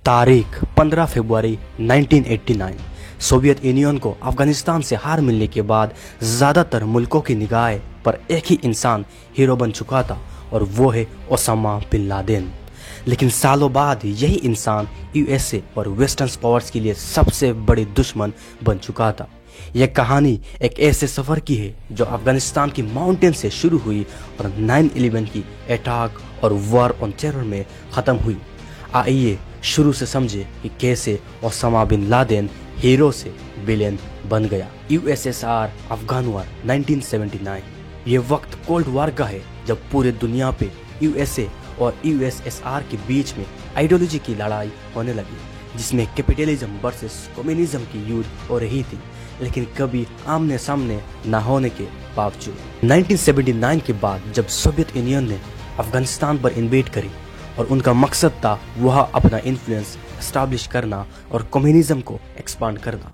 तारीख 15 फरवरी 1989। Soviet union को अफगानिस्तान से हार मिलने के बाद ज़्यादातर मुल्कों की निगाह पर एक ही इंसान हीरो बन चुका था और वो है ओसामा बिन लादेन। लेकिन सालों बाद यही इंसान यूएसए और वेस्टर्न पावर्स के लिए सबसे बड़ी दुश्मन बन चुका था। यह कहानी एक ऐसे सफ़र की है जो अफगानिस्तान की माउंटेन से शुरू हुई और 9/11 की अटैक और वॉर ऑन टेरर में ख़त्म हुई। आइए शुरू से समझे कि कैसे ओसामा बिन लादेन हीरो से विलेन बन गया। USSR Afghan war 1979। ये वक्त कोल्ड वॉर का है जब पूरे दुनिया पे यूएसए और यूएसएसआर के बीच में आइडियोलॉजी की लड़ाई होने लगी, जिसमें कैपिटलिज्म वर्सेस कम्युनिज्म की युद्ध हो रही थी, लेकिन कभी आमने सामने न होने के बावजूद 1979 के बाद जब सोवियत यूनियन ने अफगानिस्तान पर इन्वेड करी और उनका मकसद था वह अपना इन्फ्लुएंस एस्टैब्लिश करना और कम्युनिज्म को एक्सपांड करना।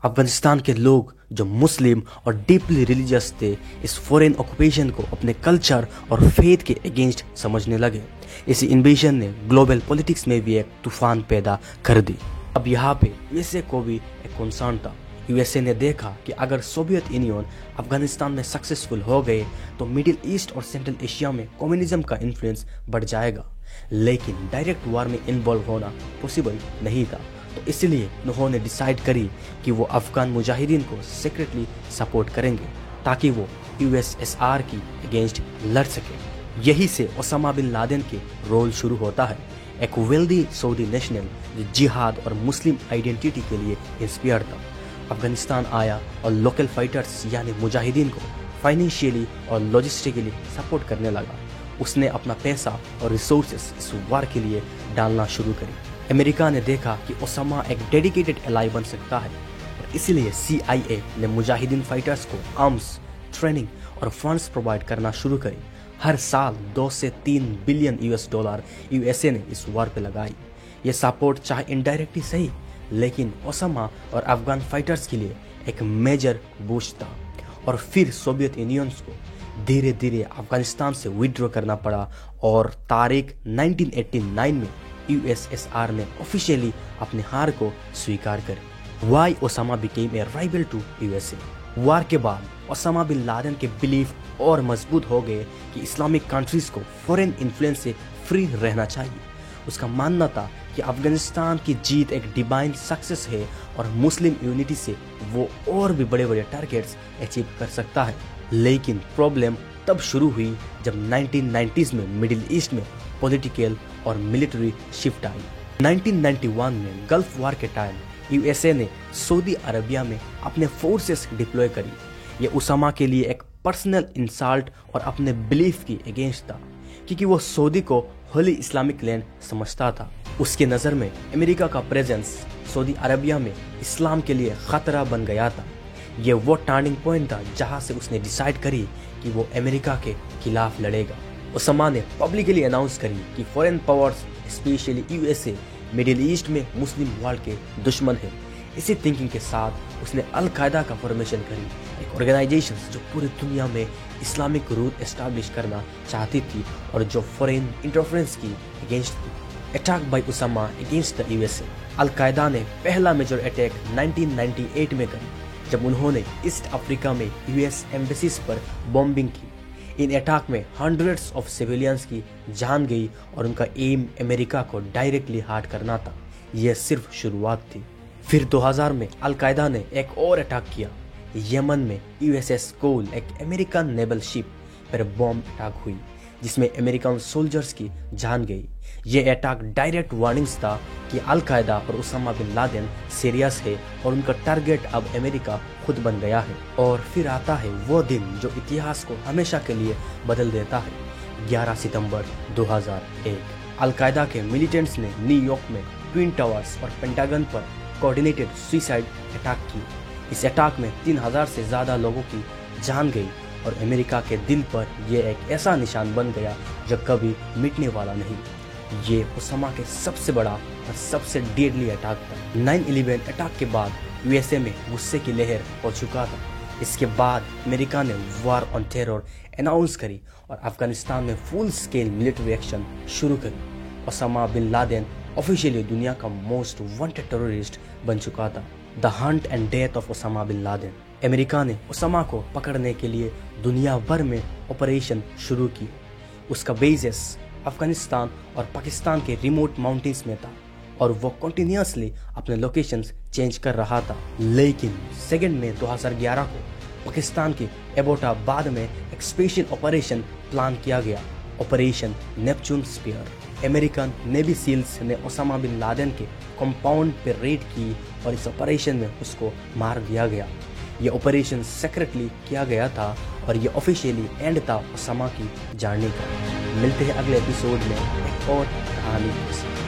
अफगानिस्तान के लोग जो मुस्लिम और डीपली रिलीजियस थे, इस फॉरेन ऑक्यूपेशन को अपने कल्चर और फेथ के अगेंस्ट समझने लगे। इसी इन्वेजन ने ग्लोबल पॉलिटिक्स में भी एक तूफान पैदा कर दी। अब यहाँ पे यूएसए को भी एक कंसर्न था। यूएसए ने देखा कि अगर सोवियत यूनियन अफगानिस्तान में सक्सेसफुल हो गए तो मिडिल ईस्ट और सेंट्रल एशिया में कम्युनिज्म का इन्फ्लुएंस बढ़ जाएगा, लेकिन डायरेक्ट वॉर में इन्वॉल्व होना पॉसिबल नहीं था। तो इसलिए उन्होंने डिसाइड करी कि वो अफगान मुजाहिदीन को सीक्रेटली सपोर्ट करेंगे ताकि वो यूएसएसआर की अगेंस्ट लड़ सके। यही से ओसामा बिन लादेन के रोल शुरू होता है, एक वेल्दी सऊदी नेशनल जो जिहाद और मुस्लिम आइडेंटिटी के लिए इंस्पायर था। अफगानिस्तान आया और लोकल फाइटर्स यानी मुजाहिदीन को फाइनेंशियली और लॉजिस्टिकली सपोर्ट करने लगा। उसने अपना पैसा और रिसोर्सेस इस वार के लिए डालना शुरू करी। अमेरिका ने देखा कि ओसामा एक डेडिकेटेड एलाई बन सकता है और इसलिए CIA ने मुजाहिदीन फाइटर्स को आर्म्स, ट्रेनिंग और फंड्स प्रोवाइड करना शुरू करी। हर साल 2 से 3 बिलियन $US यूएसए ने इस वार पे लगाई। ये सपोर्ट चाहे इनडायरेक्टली सही, लेकिन ओसामा और अफगान फाइटर्स के लिए एक मेजर बूस्ट था। और फिर सोवियत यूनियन को धीरे धीरे अफगानिस्तान से विड्रॉ करना पड़ा और तारीख 1989 में यूएसएसआर ने ऑफिशियली अपनी हार को स्वीकार करी। Why Osama became a rival to USA. War के बाद ओसामा बिन लादेन के बिलीफ और मजबूत हो गए कि इस्लामिक कंट्रीज को फॉरेन इन्फ्लुएंस से फ्री रहना चाहिए। उसका मानना था कि अफगानिस्तान की जीत एक डिवाइन सक्सेस है और मुस्लिम यूनिटी से वो और भी बड़े बड़े टारगेट्स अचीव कर सकता है। लेकिन प्रॉब्लम तब शुरू हुई जब 1990s में मिडिल ईस्ट में पॉलिटिकल और मिलिट्री शिफ्ट आई। 1991 में गल्फ वॉर के टाइम यूएसए ने सऊदी अरबिया में अपने फोर्सेस डिप्लॉय करी। ये ओसामा के लिए एक पर्सनल इंसल्ट और अपने बिलीफ की अगेंस्ट था, क्योंकि वो सऊदी को होली इस्लामिक लैंड समझता था। उसके नज़र में अमेरिका का प्रेजेंस सऊदी अरबिया में इस्लाम के लिए खतरा बन गया था। ये वो टर्निंग पॉइंट था जहां से उसने डिसाइड करी कि वो अमेरिका के खिलाफ लड़ेगा। ओसामा ने पब्लिकली अनाउंस करी कि foreign powers specially USA middle east में मुस्लिम वर्ल्ड के दुश्मन है। इसी थिंकिंग के साथ उसने अल कायदा का फॉर्मेशन करी, एक ऑर्गेनाइजेशन जो पूरी दुनिया में इस्लामिक रूल एस्टैब्लिश करना चाहती थी और जो फॉरेन इंटरफेरेंस की अगेंस्ट थी। Attack by Osama against the USA. Al Qaeda ने पहला मेजर अटैक 1998 में करी जब उन्होंने ईस्ट अफ्रीका में यूएस एम्बेसीज पर बॉम्बिंग की। इन अटैक में हंड्रेड्स ऑफ सिविलियंस की जान गई और उनका एम अमेरिका को डायरेक्टली हार्ट करना था। यह सिर्फ शुरुआत थी। फिर 2000 में अल कायदा ने एक और अटैक किया। यमन में USS कोल, एक अमेरिकन नेवल शिप पर बॉम्ब अटैक हुई जिसमें अमेरिकन सोल्जर्स की जान गई। ये अटैक डायरेक्ट वार्निंग्स था कि अल कायदा और ओसामा बिन लादेन सीरियस है और उनका टारगेट अब अमेरिका खुद बन गया है। और फिर आता है वो दिन जो इतिहास को हमेशा के लिए बदल देता है, 11 सितंबर 2001। अल कायदा के मिलिटेंट्स ने न्यूयॉर्क में ट्विन टावर्स और पेंटागन पर कोऑर्डिनेटेड सुसाइड अटैक की। इस अटैक में 3000 से ज़्यादा लोगों की जान गई और अमेरिका के दिल पर यह एक ऐसा निशान बन गया जो कभी मिटने वाला नहीं। ये ओसामा के सबसे बड़ा और सबसे डेडली अटैक था। 9/11 अटैक के बाद यूएसए में गुस्से की लहर हो चुका था। इसके बाद अमेरिका ने वॉर ऑन टेरर अनाउंस करी और अफगानिस्तान में फुल स्केल मिलिट्री एक्शन शुरू करी। ओसामा बिन लादेन ऑफिशियली दुनिया का मोस्ट वांटेड टेररिस्ट बन चुका था। The hunt and death of Osama bin Laden. America ने ओसामा को पकड़ने के लिए दुनिया भर में ऑपरेशन शुरू की। उसका बेसिस अफगानिस्तान और पाकिस्तान के रिमोट माउंटेन्स में था और वो कंटिन्यूअसली अपने लोकेशंस चेंज कर रहा था। लेकिन 2 मई 2011 को पाकिस्तान के एबोटाबाद में एक स्पेशल ऑपरेशन प्लान किया गया, operation Neptune Spear. American navy seals ने ओसामा बिन लादेन के कंपाउंड पर रेड की और इस ऑपरेशन में उसको मार दिया गया। ये ऑपरेशन सीक्रेटली किया गया था और ये ऑफिशियली एंड था ओसामा की जर्नी का। मिलते हैं अगले एपिसोड में एक और कहानी के साथ।